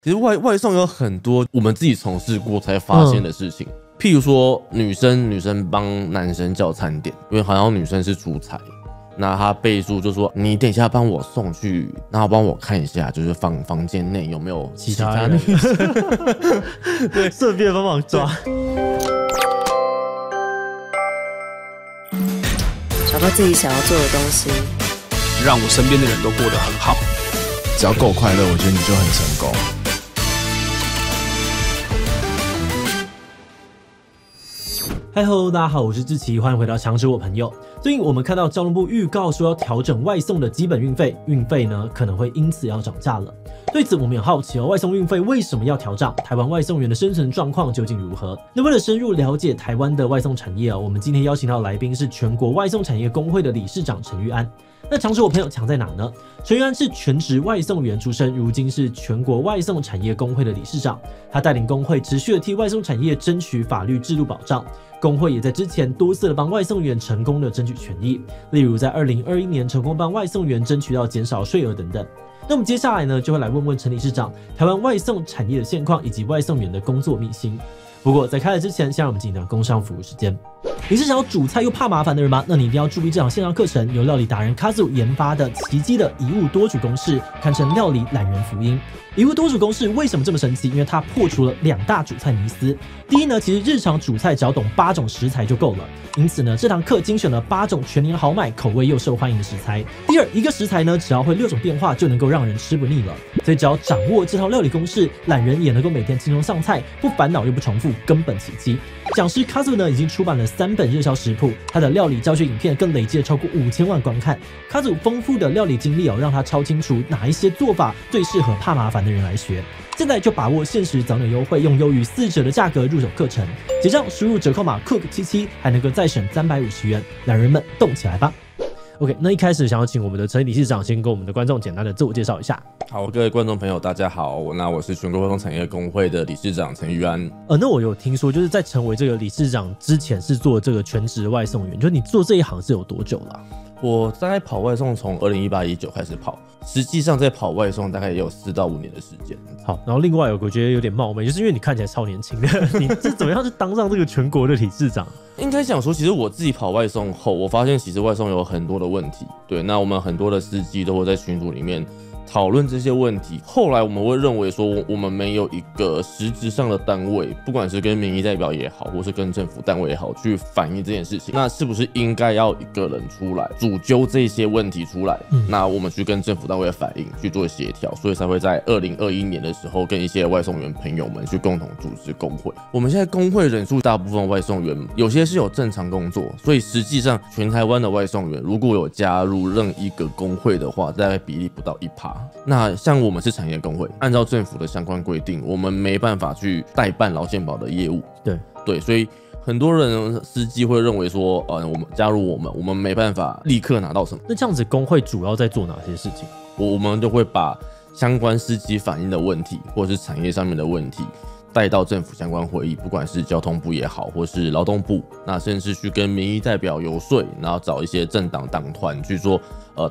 其实外送有很多我们自己从事过才发现的事情，譬如说女生帮男生叫餐点，因为好像女生是出差，那他备注就说你等一下帮我送去，然后帮我看一下，就是房间内有没有其他人，对，顺便帮忙抓。找到自己想要做的东西，让我身边的人都过得很好。只要够快乐，我觉得你就很成功。嗨吼，大家好，我是志祺，欢迎回到强者我朋友。最近我们看到交通部预告说要调整外送的基本运费，运费呢可能会因此要涨价了。对此我们也好奇外送运费为什么要调涨？台湾外送员的生存状况究竟如何？那为了深入了解台湾的外送产业我们今天邀请到的来宾是全国外送产业工会的理事长陈玉安。那强者我朋友强在哪呢？陈玉安是全职外送员出身，如今是全国外送产业工会的理事长。他带领工会持续的替外送产业争取法律制度保障。工会也在之前多次的帮外送员成功的争取权益，例如在2021年成功帮外送员争取到减少税额等等。那我们接下来呢，就会来问问陈理事长台湾外送产业的现况以及外送员的工作秘辛。不过在开始之前，先让我们进行工商服务时间。你是想要煮菜又怕麻烦的人吗？那你一定要注意这场线上课程，由料理达人 Kazu 研发的奇迹的一物多煮公式，堪称料理懒人福音。一物多煮公式为什么这么神奇？因为它破除了2大煮菜迷思。第一呢，其实日常煮菜只要懂8种食材就够了，因此呢，这堂课精选了8种全年好买、口味又受欢迎的食材。第二，一个食材呢，只要会6种变化就能够让人吃不腻了。所以只要掌握这套料理公式，懒人也能够每天轻松上菜，不烦恼又不重复，根本奇迹。讲师 Kazu 呢已经出版了3本热销食谱，他的料理教学影片更累计了超过5000万观看。Kazu 丰富的料理经历让他超清楚哪一些做法最适合怕麻烦的人来学。现在就把握限时早鸟优惠，用优于4折的价格入手课程，结账输入折扣码 Cook77，还能够再省350元，懒人们动起来吧。OK， 那一开始想要请我们的陈理事长先跟我们的观众简单的自我介绍一下。好，各位观众朋友，大家好，那我是全国外送产业工会的理事长陈玉安。那我有听说，就是在成为这个理事长之前是做这个全职外送员，就是你做这一行是有多久了我大概跑外送从2018-19开始跑，实际上在跑外送大概也有4到5年的时间。好，然后另外我觉得有点冒昧，就是因为你看起来超年轻的，你是怎么样去当上这个全国的理事长？应该讲说，其实我自己跑外送后，我发现其实外送有很多的问题。对，那我们很多的司机都会在群组里面讨论这些问题。后来我们会认为说，我们没有一个实质上的单位，不管是跟民意代表也好，或是跟政府单位也好，去反映这件事情。那是不是应该要一个人出来主揪这些问题出来？那我们去跟政府单位反映，去做协调，所以才会在2021年的时候，跟一些外送员朋友们去共同组织工会。我们现在工会人数大部分外送员有些是有正常工作，所以实际上全台湾的外送员如果有加入任一个工会的话，大概比例不到1%。那像我们是产业工会，按照政府的相关规定，我们没办法去代办劳健保的业务。对，所以很多人司机会认为说，我们加入我们没办法立刻拿到什么。那这样子工会主要在做哪些事情？我们就会把相关司机反映的问题，或者是产业上面的问题，带到政府相关会议，不管是交通部也好，或是劳动部，那甚至去跟民意代表游说，然后找一些政党党团去做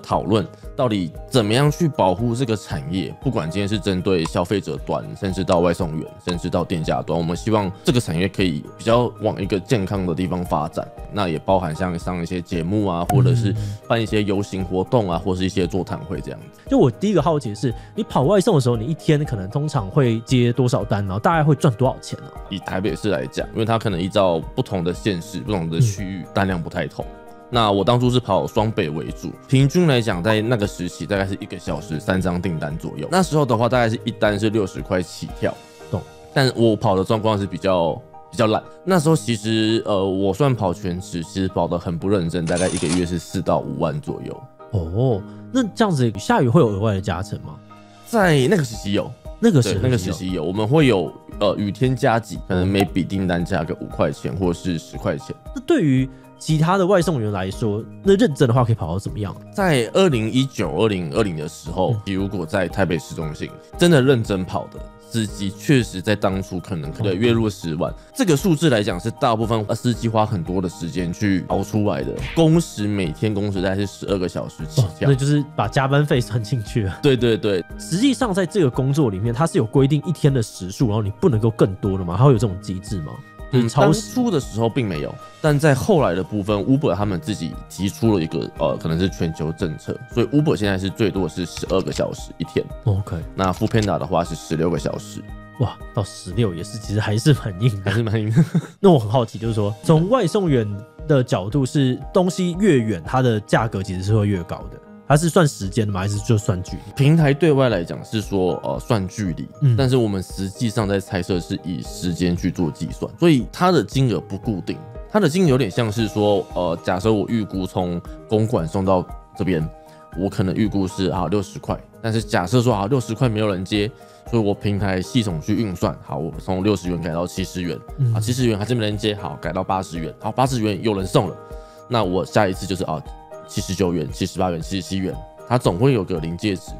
讨论，到底怎么样去保护这个产业。不管今天是针对消费者端，甚至到外送员，甚至到店家端，我们希望这个产业可以比较往一个健康的地方发展。那也包含像上一些节目啊，或者是办一些游行活动啊，或是一些座谈会这样子。就我第一个好奇的是，你跑外送的时候，你一天可能通常会接多少单，然后大概会赚多少钱呢？以台北市来讲，因为它可能依照不同的县市、不同的区域，单量不太同。那我当初是跑双北为主，平均来讲，在那个时期大概是1个小时3张订单左右。那时候的话，大概是一单是60块起跳。懂。但我跑的状况是比较懒。那时候其实我算跑全职，其实跑得很不认真，大概1个月是4到5万左右。哦，那这样子下雨会有额外的加成吗？在那个时期有。那个时期有，我们会有雨天加急，可能每笔订单加个5块钱或是10块钱。那对于其他的外送员来说，那认真的话可以跑到怎么样？在2019、2020的时候，如果在台北市中心真的认真跑的，司机确实在当初可能月入10万，这个数字来讲是大部分司机花很多的时间去熬出来的。工时每天工时大概是12个小时起跳，那就是把加班费算进去了。对对对，实际上在这个工作里面，它是有规定一天的时数，然后你不能够更多的吗？它会有这种机制吗？当初的时候并没有，但在后来的部分 ，Uber 他们自己提出了一个可能是全球政策，所以 Uber 现在是最多是12个小时一天。OK， 那 Foodpanda 的话是16个小时。哇，到16也是，其实还是蛮硬的，还是蛮硬的。那我很好奇，就是说从外送员的角度，是东西越远，它的价格其实是会越高的。它是算时间的吗？还是就算距离？平台对外来讲是说算距离，但是我们实际上在猜测是以时间去做计算，所以它的金额不固定，它的金额有点像是说假设我预估从公馆送到这边，我可能预估是60块，但是假设说60块没有人接，所以我平台系统去运算，好，我从60元改到70元，啊70元还是没人接，好，改到80元，好，80元有人送了，那我下一次就是79元、78元、77元，它总会有个临界值，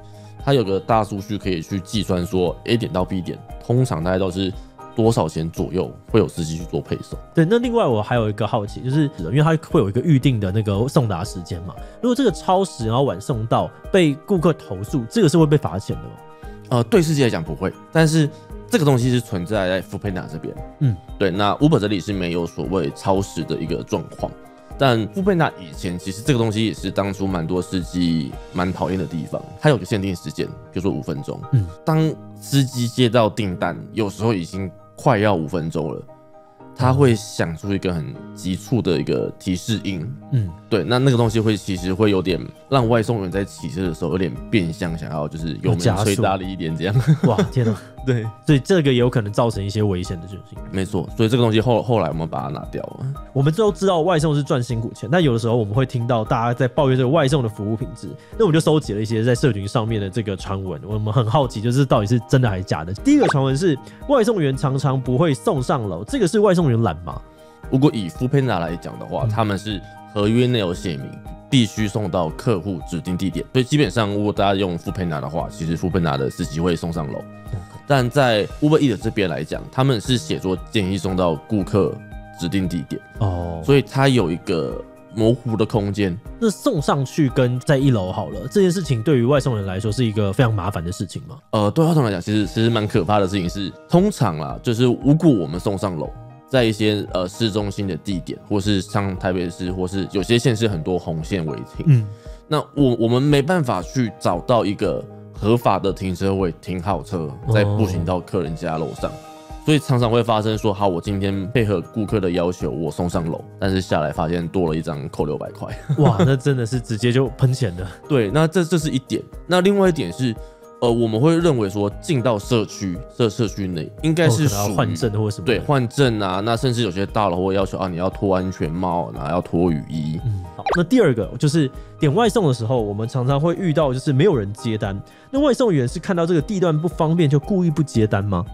它有个大数据可以去计算说 A 点到 B 点，通常大概都是多少钱左右会有司机去做配送。对，那另外我还有一个好奇，就是因为它会有一个预定的那个送达时间嘛，如果这个超时然后晚送到被顾客投诉，这个是会被罚钱的吗？对司机来讲不会，但是这个东西是存在在 Foodpanda 这边。对，那 Uber 这里是没有所谓超时的一个状况。但Foodpanda以前其实这个东西也是当初蛮多司机蛮讨厌的地方，它有个限定时间，比如说5分钟。当司机接到订单，有时候已经快要5分钟了，他会想出一个很急促的一个提示音。对，那个东西其实会有点让外送员在骑车的时候有点变相想要就是油门吹大力一点这样。哇，天哪！对，所以这个也有可能造成一些危险的事情。没错，所以这个东西后来我们把它拿掉了。我们都知道外送是赚辛苦钱，但有的时候我们会听到大家在抱怨这个外送的服务品质，那我们就收集了一些在社群上面的这个传闻，我们很好奇，就是到底是真的还是假的。第一个传闻是外送员常常不会送上楼，这个是外送员懒吗？如果以 Foodpanda 来讲的话，他们是合约内有写明必须送到客户指定地点，所以基本上如果大家用 Foodpanda 的话，其实 Foodpanda 的司机会送上楼。但在 Uber Eats 这边来讲，他们是写作建议送到顾客指定地点，所以它有一个模糊的空间。那送上去跟在1楼好了，这件事情对于外送人来说是一个非常麻烦的事情吗？对外送来讲，其实蛮可怕的事情是，通常啦，就是如果我们送上楼，在一些市中心的地点，或是像台北市，或是有些县市很多红线违停，那我们没办法去找到一个合法的停车位停好车，再步行到客人家楼上，所以常常会发生说，好，我今天配合顾客的要求，我送上楼，但是下来发现多了一张扣600块，哇，那真的是直接就喷钱的。对，那这是一点，那另外一点是。我们会认为说进到社区内应该是属于换证或什么，对，换证啊，那甚至有些大楼会要求你要脱安全帽，然后要脱雨衣。好，那第二个就是点外送的时候，我们常常会遇到就是没有人接单，那外送员是看到这个地段不方便就故意不接单吗？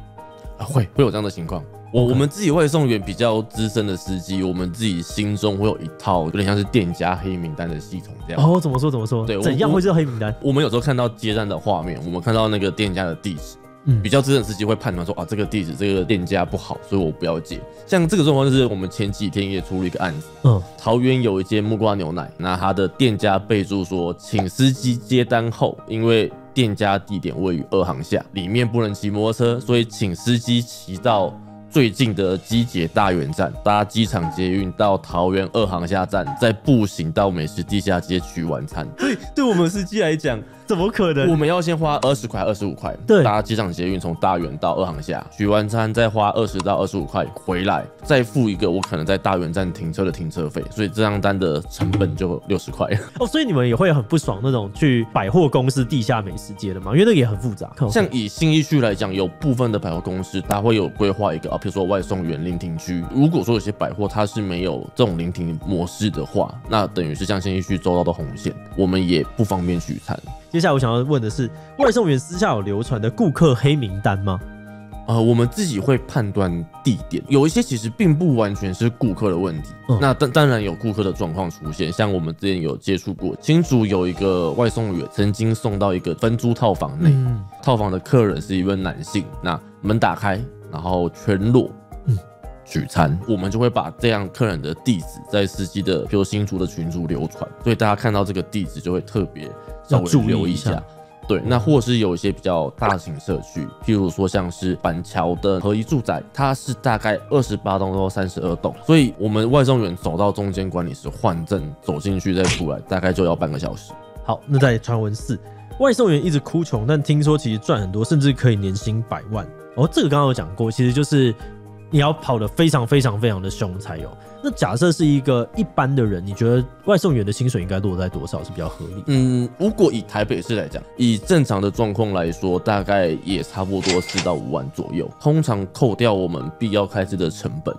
会有这样的情况。我们自己外送员比较资深的司机，我们自己心中会有一套有点像是店家黑名单的系统这样。怎么说？对，怎样会是黑名单？我们有时候看到接单的画面，我们看到那个店家的地址，比较资深的司机会判断说这个地址这个店家不好，所以我不要接。像这个状况就是我们前几天也出了一个案子，桃园有一间木瓜牛奶，那他的店家备注说，请司机接单后，因为店家地点位于2航下，里面不能骑摩托车，所以请司机骑到最近的机捷大园站，搭机场捷运到桃园2航下站，再步行到美食地下街取晚餐。对我们司机来讲，怎么可能？我们要先花20块、25块，对，搭机场捷运从大园到2航下取完餐，再花20到25块回来，再付一个我可能在大园站停车的停车费，所以这张单的成本就60块。所以你们也会很不爽那种去百货公司地下美食街的吗？因为那个也很复杂。像以信义区来讲，有部分的百货公司它会有规划一个比如说外送员临停区。如果说有些百货它是没有这种临停模式的话，那等于是像信义区周遭的红线，我们也不方便取餐。接下来我想要问的是，外送员私下有流传的顾客黑名单吗？我们自己会判断地点，有一些其实并不完全是顾客的问题。那当然有顾客的状况出现，像我们之前有接触过，新竹有一个外送员曾经送到一个分租套房内，套房的客人是一位男性，那门打开，然后全裸。取餐，我们就会把这样客人的地址在司机的，比如新竹的群组流传，所以大家看到这个地址就会特别稍微留意一下。对，那或者是有一些比较大型社区，譬如说像是板桥的合一住宅，它是大概28栋到32栋，所以我们外送员走到中间管理室换证，走进去再出来，大概就要半个小时。好，那在传闻4，外送员一直哭穷，但听说其实赚很多，甚至可以年薪100万。这个刚刚有讲过，其实就是你要跑得非常非常非常的凶才有。那假设是一个一般的人，你觉得外送员的薪水应该落在多少是比较合理？如果以台北市来讲，以正常的状况来说，大概也差不多4到5万左右。通常扣掉我们必要开支的成本，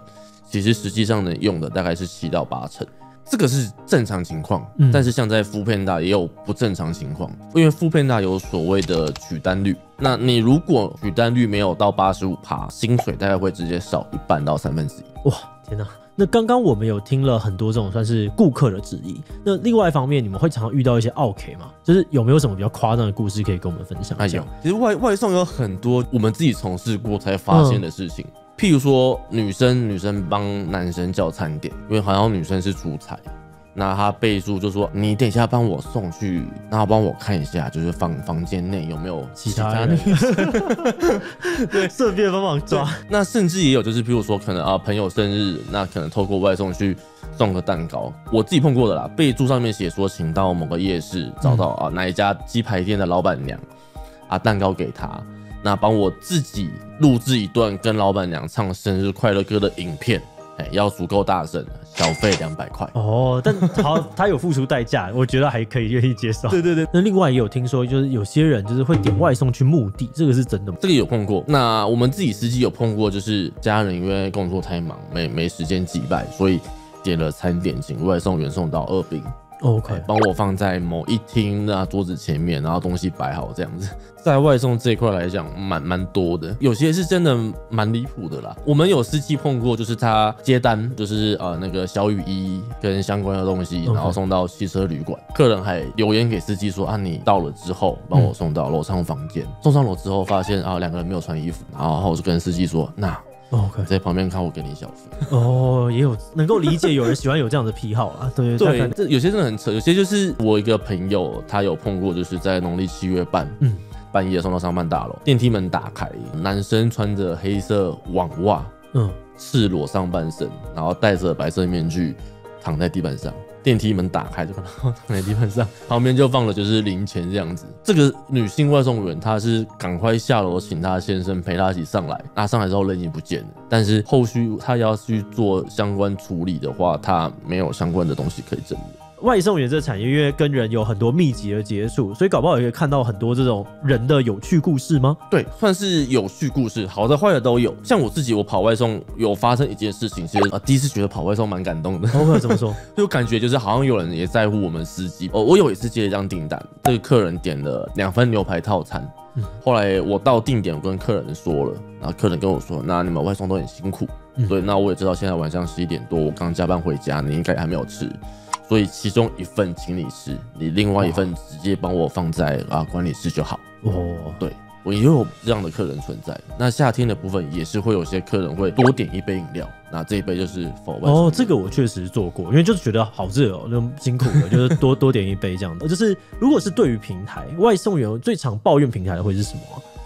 其实实际上能用的大概是7到8成。这个是正常情况，但是像在 Foodpanda 也有不正常情况，因为 Foodpanda 有所谓的取单率，那你如果取单率没有到85%，薪水大概会直接少1半到1/3。哇，天哪！那刚刚我们有听了很多这种算是顾客的质疑，那另外一方面，你们会常常遇到一些OK吗？就是有没有什么比较夸张的故事可以跟我们分享一下？其实外送有很多我们自己从事过才发现的事情。譬如说女生帮男生叫餐点，因为好像女生是出差，那他备注就说你等一下帮我送去，然后帮我看一下，就是房间内有没有其他女生，对，顺便帮忙抓。那甚至也有就是譬如说可能朋友生日，那可能透过外送去送个蛋糕，我自己碰过的啦，备注上面写说请到某个夜市找到哪一家鸡排店的老板娘蛋糕给他。那帮我自己录制一段跟老板娘唱生日快乐歌的影片，要足够大声，小费200块。但好，他有付出代价，我觉得还可以愿意接受。对。那另外也有听说，就是有些人就是会点外送去墓地，这个是真的吗？这个有碰过。那我们自己司机有碰过，就是家人因为工作太忙，没时间祭拜，所以点了餐点，请外送员送到2滨。OK， 帮我放在某一厅桌子前面，然后东西摆好这样子。在外送这一块来讲，蛮多的，有些是真的蛮离谱的啦。我们有司机碰过，就是他接单，就是那个小雨衣跟相关的东西，然后送到汽车旅馆，客人还留言给司机说你到了之后帮我送到楼上房间。送上楼之后发现2个人没有穿衣服，然后我就跟司机说OK， 在旁边看我给你小费。也有能够理解有人喜欢有这样的癖好啦。对，这有些真的很扯，有些就是我一个朋友他有碰过，就是在农历7月半夜送到商办大楼，电梯门打开，男生穿着黑色网袜，赤裸上半身，然后戴着白色面具躺在地板上。电梯门打开就看到躺在地板上，旁边就放了就是零钱这样子。这个女性外送员她是赶快下楼请她先生陪她一起上来，上来之后人已经不见了，但是后续她要去做相关处理的话，她没有相关的东西可以证明。外送员这产业因为跟人有很多密集的接触，所以搞不好也可以看到很多这种人的有趣故事吗？对，算是有趣故事，好的坏的都有。像我自己，我跑外送有发生一件事情，其实第一次觉得跑外送蛮感动的。怎么说？就感觉就是好像有人也在乎我们司机。我有一次接一张订单，这个客人点了2份牛排套餐，后来我到定点我跟客人说了，然后客人跟我说，那你们外送都很辛苦，所以那我也知道现在晚上11点多，我刚加班回家，你应该还没有吃。所以其中1份请你吃，你另外1份直接帮我放在管理室就好。对，我也有这样的客人存在。那夏天的部分也是会有些客人会多点1杯饮料，那这一杯就是否外送。这个我确实做过，因为就是觉得好热就辛苦了，就是多点1杯这样的。就是如果是对于平台外送员最常抱怨平台的会是什么？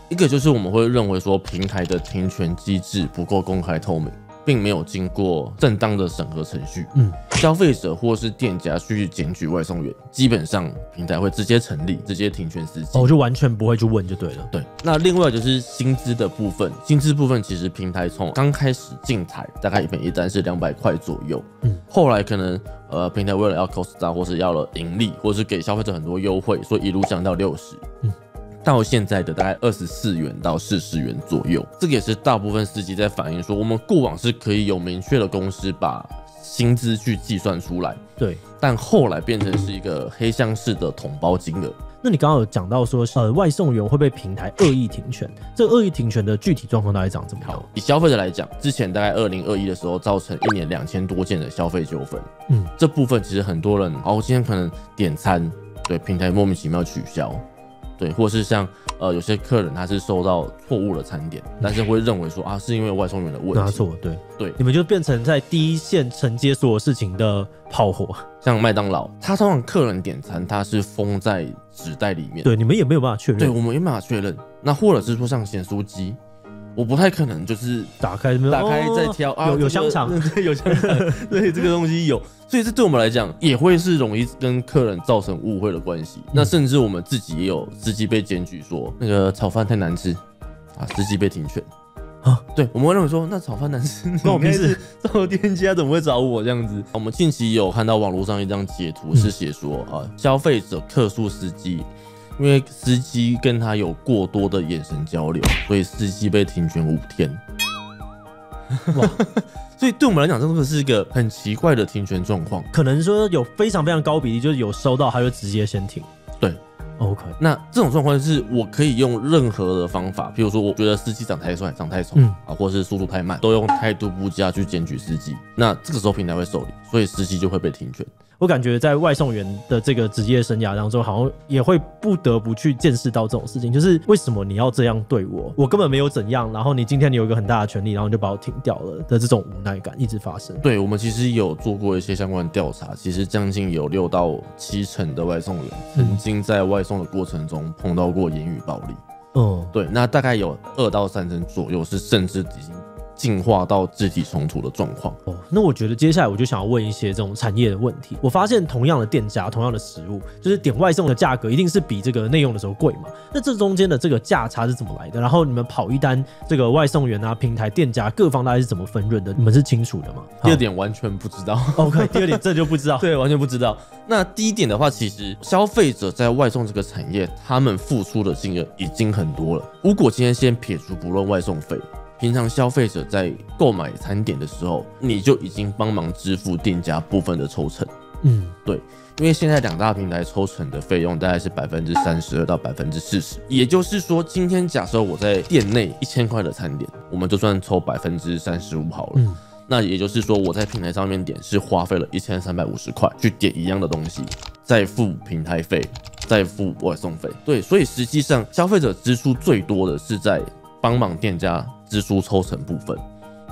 一个就是我们会认为说平台的停权机制不够公开透明，并没有经过正当的审核程序。消费者或是店家去检举外送员，基本上平台会直接成立，直接停权司机。就完全不会去问就对了。对，那另外就是薪资的部分，薪资部分其实平台从刚开始进台，大概每一单是200块左右。后来可能平台为了要 cost down 或是要了盈利，或是给消费者很多优惠，所以一路降到60。到现在的大概24元到40元左右，这个也是大部分司机在反映说，我们过往是可以有明确的公司把薪资去计算出来，对，但后来变成是一个黑箱式的统包金额。那你刚刚有讲到说，外送员会被平台恶意停权，这恶意停权的具体状况大概长怎么样？以消费者来讲，之前大概2021的时候，造成1年2000多件的消费纠纷。这部分其实很多人，今天可能点餐，对平台莫名其妙取消，对，或是像有些客人他是收到错误的餐点，但是会认为说是因为外送员的问题，拿错，对，你们就变成在第一线承接所有事情的炮火。像麦当劳，他通常客人点餐，他是封在纸袋里面，对，你们也没有办法确认，对，我们也没办法确认。那或者是说像咸酥鸡，我不太可能就是打开再挑有香肠，对，有香肠，对，这个东西有，所以这对我们来讲也会是容易跟客人造成误会的关系。那甚至我们自己也有司机被检举说那个炒饭太难吃司机被停权。对，我们会认为说，那炒饭难吃，你应该是找店家，怎么会找我这样子？我们近期有看到网络上一张截图，是写说消费者客诉司机，因为司机跟他有过多的眼神交流，所以司机被停权5天。哇！所以对我们来讲，真的是一个很奇怪的停权状况。可能说有非常非常高比例，就是有收到他就直接先停。对。OK， 那这种状况是我可以用任何的方法，譬如说我觉得司机长太帅、长太丑或是速度太慢，都用态度不佳去检举司机。那这个时候平台会受理，所以司机就会被停权。我感觉在外送员的这个职业生涯当中，好像也会不得不去见识到这种事情，就是为什么你要这样对我？我根本没有怎样，然后你今天你有一个很大的权利，然后你就把我停掉了的这种无奈感一直发生。对，我们其实有做过一些相关的调查，其实将近有6到7成的外送员曾经在外送的过程中碰到过言语暴力。对，那大概有2到3成左右是甚至已经进化到肢体冲突的状况。那我觉得接下来我就想要问一些这种产业的问题。我发现同样的店家、同样的食物，就是点外送的价格一定是比这个内用的时候贵嘛？那这中间的这个价差是怎么来的？然后你们跑一单，这个外送员平台、店家各方大概是怎么分润的？你们是清楚的吗？第二点完全不知道。OK， 第二点这就不知道。对，完全不知道。那第一点的话，其实消费者在外送这个产业，他们付出的金额已经很多了。如果今天先撇除不论外送费，平常消费者在购买餐点的时候，你就已经帮忙支付店家部分的抽成。对，因为现在2大平台抽成的费用大概是32%到40%，也就是说，今天假设我在店内1000块的餐点，我们就算抽35%好了。那也就是说，我在平台上面点是花费了1350块去点一样的东西，再付平台费，再付外送费。对，所以实际上消费者支出最多的是在帮忙店家支出抽成部分，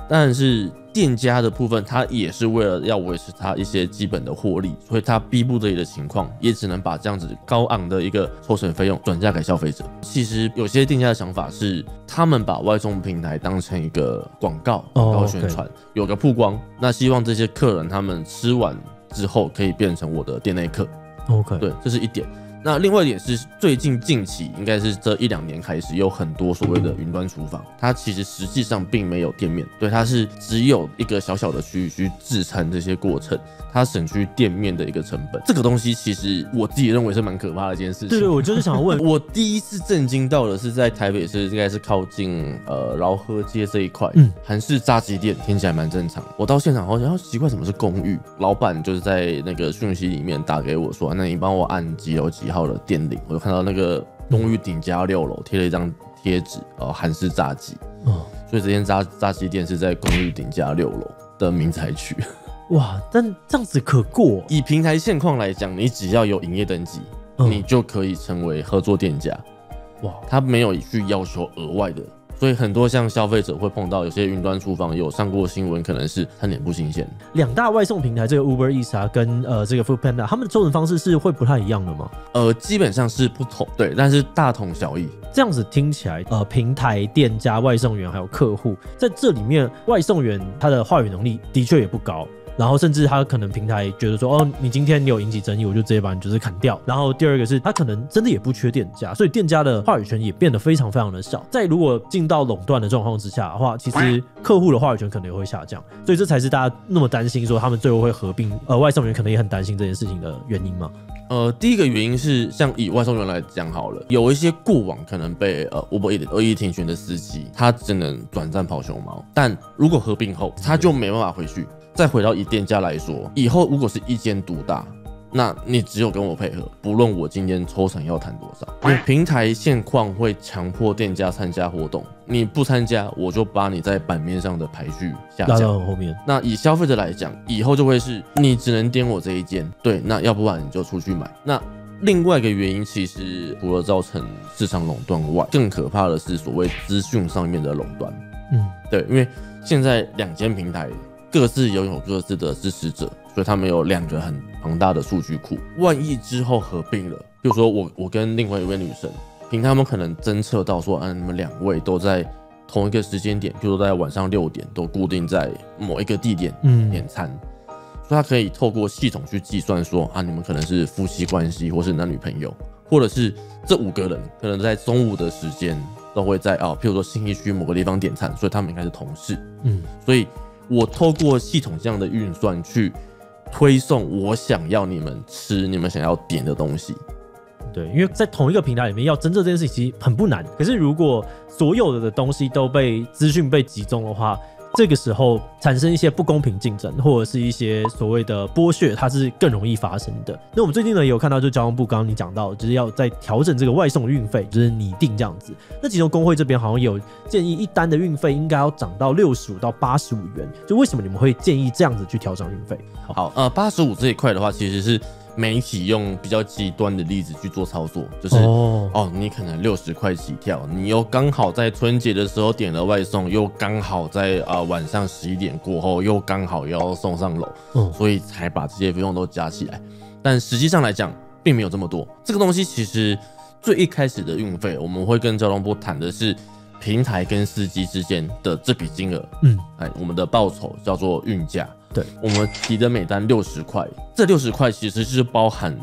但是店家的部分，它也是为了要维持它一些基本的获利，所以它逼不得已的情况，也只能把这样子高昂的一个抽成费用转嫁给消费者。其实有些店家的想法是，他们把外送平台当成一个广告宣传，有个曝光，那希望这些客人他们吃完之后可以变成我的店内客。OK， 对，这是一点。那另外一点是，最近近期应该是这1-2年开始，有很多所谓的云端厨房，它其实实际上并没有店面，对，它是只有一个小小的区域去制餐这些过程，它省去店面的一个成本。这个东西其实我自己认为是蛮可怕的一件事情。对，我就是想问，我第一次震惊到的是在台北市，应该是靠近饶河街这一块，韩式炸鸡店，听起来蛮正常。我到现场好像奇怪什么是公寓，老板就是在那个讯息里面打给我说，那你帮我按几楼几号的店领，我就看到那个公寓顶加6楼贴了一张贴纸，韩式炸鸡，所以这间炸鸡店是在公寓顶加6楼的民宅区。哇，但这样子可过？以平台现况来讲，你只要有营业登记，你就可以成为合作店家。哇，他没有去要求额外的。所以很多像消费者会碰到有些云端厨房有上过新闻，可能是餐点不新鲜。2大外送平台这个 Uber Eats 跟这个 Foodpanda， 他们的抽成方式是会不太一样的吗？基本上是不同，对，但是大同小异。这样子听起来，平台、店家、外送员还有客户，在这里面，外送员他的话语能力的确也不高。然后甚至他可能平台觉得说，你今天你有引起争议，我就直接把你就是砍掉。然后第二个是他可能真的也不缺店家，所以店家的话语权也变得非常非常的少。在如果进到垄断的状况之下的话，其实客户的话语权可能也会下降。所以这才是大家那么担心说他们最后会合并。外送员可能也很担心这件事情的原因嘛。第一个原因是，像以外送员来讲好了，有一些过往可能被Uber Eats恶意停权的司机，他只能短暂跑熊猫，但如果合并后，他就没办法回去。再回到以店家来说，以后如果是一间独大，那你只有跟我配合，不论我今天抽成要谈多少，因为平台现况会强迫店家参加活动，你不参加，我就把你在版面上的排序下拉降。到后面。那以消费者来讲，以后就会是你只能点我这一间，对，那要不然你就出去买。那另外一个原因，其实除了造成市场垄断外，更可怕的是所谓资讯上面的垄断。对，因为现在2间平台各自拥有各自的支持者，所以他们有2个很庞大的数据库。万一之后合并了，比如说我跟另外一位女生，平台他们可能侦测到说，你们2位都在同一个时间点，比如说在晚上6点，都固定在某一个地点点餐，所以他可以透过系统去计算说，你们可能是夫妻关系，或是男女朋友，或者是这5个人可能在中午的时间都会在譬如说信义区某个地方点餐，所以他们应该是同事。所以我透过系统这样的运算去推送我想要你们吃、你们想要点的东西。对，因为在同一个平台里面要侦测这件事情其实很不难，可是如果所有的东西都被资讯被集中的话，这个时候产生一些不公平竞争，或者是一些所谓的剥削，它是更容易发生的。那我们最近呢也有看到，就交通部刚刚你讲到，就是要在调整这个外送运费，就是拟定这样子。那其中工会这边好像有建议，一单的运费应该要涨到65到85元，就为什么你们会建议这样子去调整运费？好，85这一块的话，其实是媒体用比较极端的例子去做操作，就是你可能60块起跳，你又刚好在春节的时候点了外送，又刚好在晚上11点过后，又刚好要送上楼，所以才把这些费用都加起来。但实际上来讲，并没有这么多。这个东西其实最一开始的运费，我们会跟交通部谈的是平台跟司机之间的这笔金额，我们的报酬叫做运价。对，我们提的每单60块，这60块其实是包含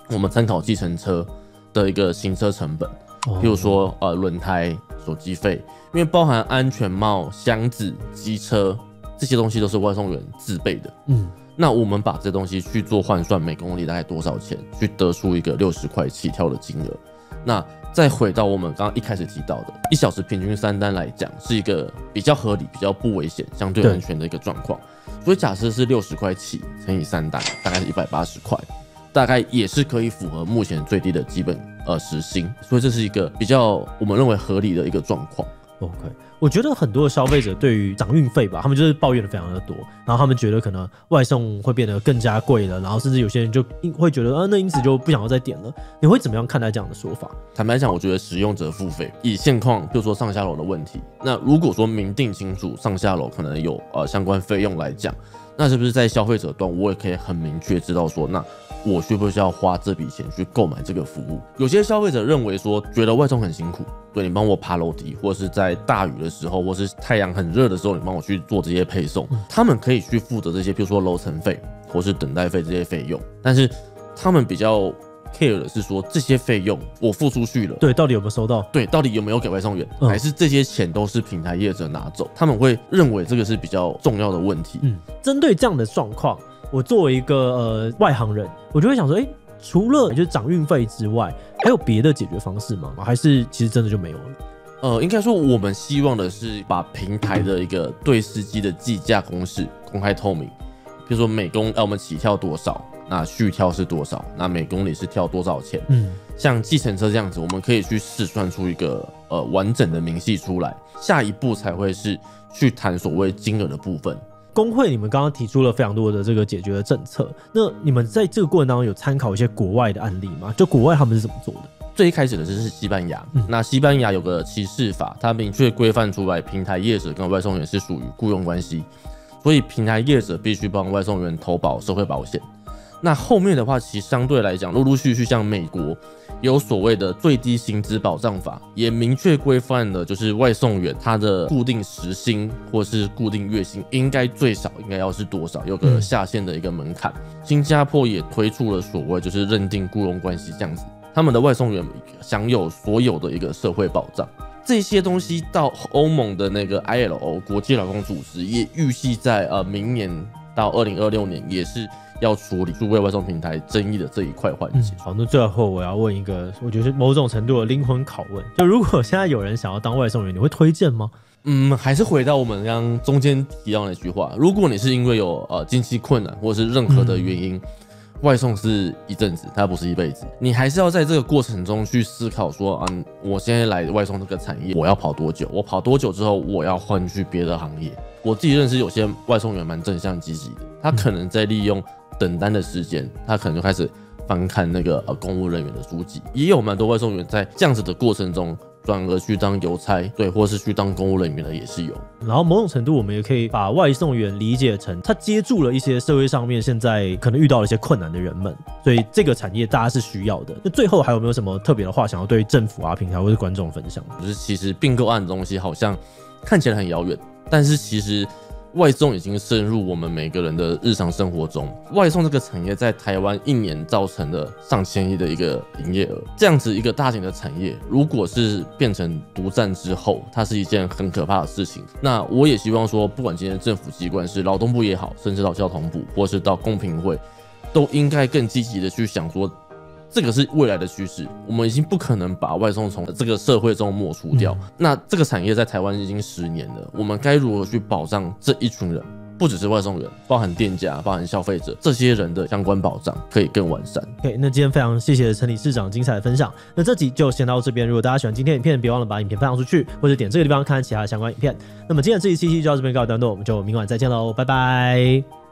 我们参考计程车的一个行车成本，譬如说轮胎、手机费，因为包含安全帽、箱子、机车这些东西都是外送员自备的。那我们把这东西去做换算，每公里大概多少钱，去得出一个60块起跳的金额。那再回到我们刚刚一开始提到的，1小时平均3单来讲，是一个比较合理、比较不危险、相对安全的一个状况。所以假设是60块起乘以3单，大概是180块，大概也是可以符合目前最低的基本时薪。所以这是一个比较我们认为合理的一个状况。OK， 我觉得很多的消费者对于涨运费吧，他们就是抱怨的非常的多，然后他们觉得可能外送会变得更加贵了，然后甚至有些人就会觉得那因此就不想要再点了。你会怎么样看待这样的说法？坦白讲，我觉得使用者付费，以现况，比如说上下楼的问题，那如果说明定清楚上下楼可能有相关费用来讲，那是不是在消费者端我也可以很明确知道说，那我需不需要花这笔钱去购买这个服务？有些消费者认为说，觉得外送很辛苦，对你帮我爬楼梯，或是在大雨的时候，或是太阳很热的时候，你帮我去做这些配送，他们可以去负责这些，比如说楼层费或是等待费这些费用，但是他们比较 care 的是说，这些费用我付出去了，对，到底有没有收到？对，到底有没有给外送员，还是这些钱都是平台业者拿走？他们会认为这个是比较重要的问题。针对这样的状况，我作为一个外行人，我就会想说，除了就是涨运费之外，还有别的解决方式吗？还是其实真的就没有了？应该说我们希望的是把平台的一个对司机的计价公式公开透明，比如说每公我们起跳多少，那续跳是多少，那每公里是跳多少钱。像计程车这样子，我们可以去试算出一个完整的明细出来，下一步才会是去谈所谓金额的部分。工会你们刚刚提出了非常多的这个解决的政策，那你们在这个过程当中有参考一些国外的案例吗？就国外他们是怎么做的？最一开始的是西班牙，那西班牙有个歧视法，它明确规范出来，平台业者跟外送员是属于雇佣关系，所以平台业者必须帮外送员投保社会保险。那后面的话，其实相对来讲，陆陆续续像美国有所谓的最低薪资保障法，也明确规范了，就是外送员他的固定时薪或是固定月薪应该最少应该要是多少，有个下限的一个门槛。新加坡也推出了所谓就是认定雇佣关系这样子，他们的外送员享有所有的一个社会保障。这些东西到欧盟的那个 ILO 国际劳工组织也预计在明年到2026年也是要处理数位外送平台争议的这一块环节。好，那最后我要问一个，我觉得是某种程度的灵魂拷问，就如果现在有人想要当外送员，你会推荐吗？还是回到我们刚刚中间提到那句话，如果你是因为有经济困难或是任何的原因，外送是一阵子，它不是一辈子，你还是要在这个过程中去思考说，我现在来外送这个产业，我要跑多久？我跑多久之后，我要换去别的行业？我自己认识有些外送员蛮正向积极的，他可能在利用等单的时间，他可能就开始翻看那个公务人员的书籍，也有蛮多外送员在这样子的过程中转而去当邮差，对，或是去当公务人员的也是有。然后某种程度，我们也可以把外送员理解成他接住了一些社会上面现在可能遇到了一些困难的人们，所以这个产业大家是需要的。那最后还有没有什么特别的话想要对政府平台或是观众分享？就是其实并购案的东西好像看起来很遥远，但是其实外送已经深入我们每个人的日常生活中。外送这个产业在台湾一年造成了上千亿的一个营业额，这样子一个大型的产业，如果是变成独占之后，它是一件很可怕的事情。那我也希望说，不管今天政府机关是劳动部也好，甚至到交通部，或是到公平会，都应该更积极的去想说，这个是未来的趋势，我们已经不可能把外送从这个社会中抹除掉。那这个产业在台湾已经10年了，我们该如何去保障这一群人？不只是外送员，包含店家、包含消费者，这些人的相关保障可以更完善。OK， 那今天非常谢谢陈理事长精彩的分享。那这集就先到这边。如果大家喜欢今天的影片，别忘了把影片分享出去，或者点这个地方看其他的相关影片。那么今天的这一期就到这边告一段落，我们就明晚再见喽，拜拜。